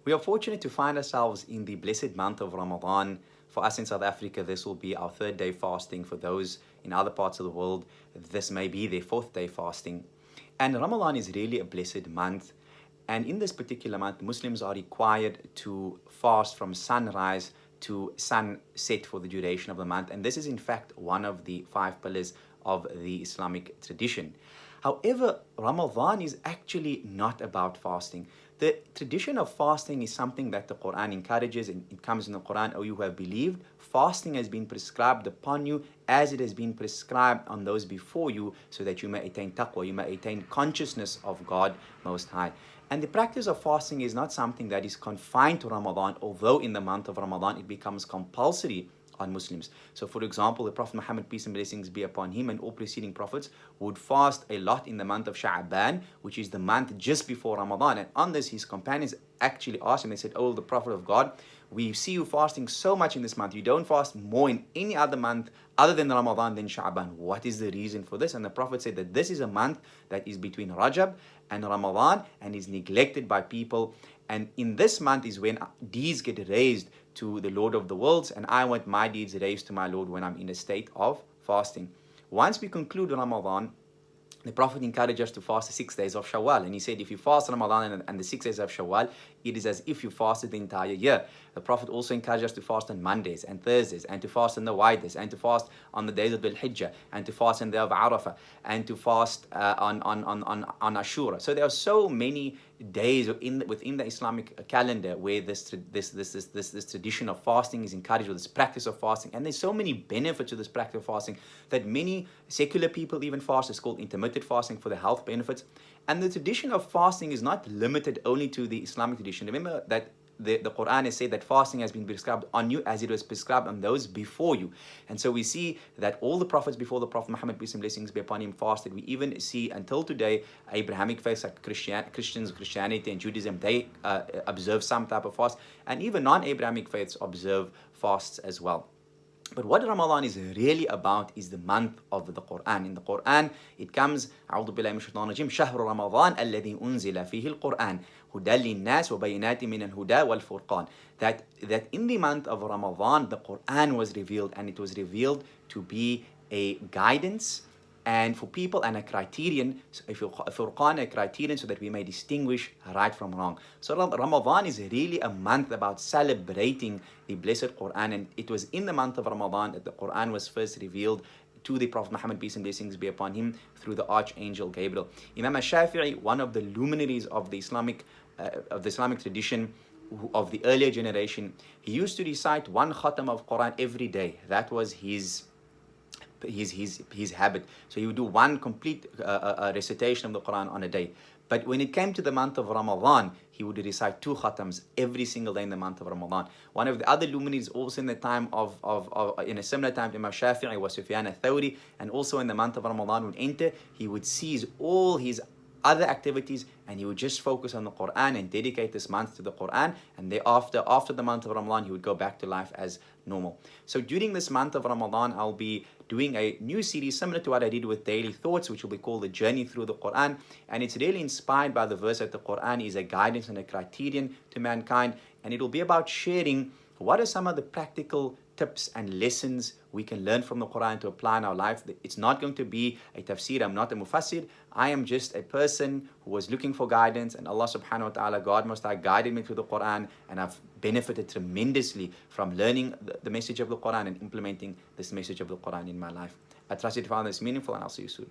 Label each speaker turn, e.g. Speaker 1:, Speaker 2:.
Speaker 1: We are fortunate to find ourselves in the blessed month of Ramadan. For us in South Africa, this will be our third day fasting. For those in other parts of the world, this may be their fourth day fasting. And Ramadan is really a blessed month. And in this particular month, Muslims are required to fast from sunrise to sunset for the duration of the month. And this is in fact one of the 5 pillars of the Islamic tradition. However, Ramadan is actually not about fasting. The tradition of fasting is something that the Quran encourages, and it comes in the Quran, "O you who have believed, fasting has been prescribed upon you as it has been prescribed on those before you, so that you may attain taqwa, you may attain consciousness of God Most High." And the practice of fasting is not something that is confined to Ramadan, although in the month of Ramadan it becomes compulsory on Muslims. So for example, the Prophet Muhammad, peace and blessings be upon him, and all preceding prophets would fast a lot in the month of Sha'ban, which is the month just before Ramadan. And on this, his companions actually asked him, they said, "Oh, the Prophet of God, we see you fasting so much in this month. You don't fast more in any other month other than Ramadan than Sha'ban. What is the reason for this?" And the Prophet said that this is a month that is between Rajab and Ramadan and is neglected by people. And in this month is when deeds get raised to the Lord of the worlds, and I want my deeds raised to my Lord when I'm in a state of fasting. Once we conclude Ramadan, the Prophet encouraged us to fast the 6 days of Shawwal. And he said, if you fast Ramadan and the 6 days of Shawwal, it is as if you fasted the entire year. The Prophet also encouraged us to fast on Mondays and Thursdays, and to fast on the white days, and to fast on the days of Dhul Hijjah, and to fast on the day of Arafah, and to fast on Ashura. So there are so many days within the Islamic calendar where this tradition of fasting is encouraged, or this practice of fasting. And there's so many benefits to this practice of fasting that many secular people even fast. It's called intermittent fasting for the health benefits. And the tradition of fasting is not limited only to the Islamic tradition. Remember that the Quran has said that fasting has been prescribed on you as it was prescribed on those before you. And so we see that all the prophets before the Prophet Muhammad, peace and blessings be upon him, fasted. We even see until today Abrahamic faiths like Christians, Christianity and Judaism, they observe some type of fast. And even non-Abrahamic faiths observe fasts as well. But what Ramadan is really about is the month of the Quran. In the Quran, it comes, أعوذ بالله من الشيطان الرجيم, شهر رمضان الذي أنزل فيه القرآن هدى للناس وبينات من الهدى والفرقان. That in the month of Ramadan, the Quran was revealed, and it was revealed to be a guidance and for people, and a criterion, a furqan, a criterion, so that we may distinguish right from wrong. So Ramadan is really a month about celebrating the blessed Quran, and it was in the month of Ramadan that the Quran was first revealed to the Prophet Muhammad, peace and blessings be upon him, through the Archangel Gabriel. Imam al-Shafi'i, one of the luminaries of the Islamic tradition, of the earlier generation, he used to recite 1 khatam of Quran every day. That was his habit. So he would do 1 complete recitation of the Quran on a day. But when it came to the month of Ramadan, he would recite 2 khatams every single day in the month of Ramadan. One of the other luminaries also in the time in a similar time to Imam Shafi'i was Sufyan al-Thawri, and also in the month of Ramadan would enter, he would cease all his other activities, and he would just focus on the Quran and dedicate this month to the Quran. And thereafter, after the month of Ramadan, he would go back to life as normal. So during this month of Ramadan, I'll be doing a new series similar to what I did with Daily Thoughts, which will be called The Journey Through the Quran. And it's really inspired by the verse that the Quran is a guidance and a criterion to mankind. And it'll be about sharing what are some of the practical tips and lessons we can learn from the Quran to apply in our life. It's not going to be a tafsir. I'm not a mufassir. I am just a person who was looking for guidance, and Allah subhanahu wa ta'ala, God Most High, guided me through the Quran, and I've benefited tremendously from learning the message of the Quran and implementing this message of the Quran in my life. I trust you to find this meaningful, and I'll see you soon.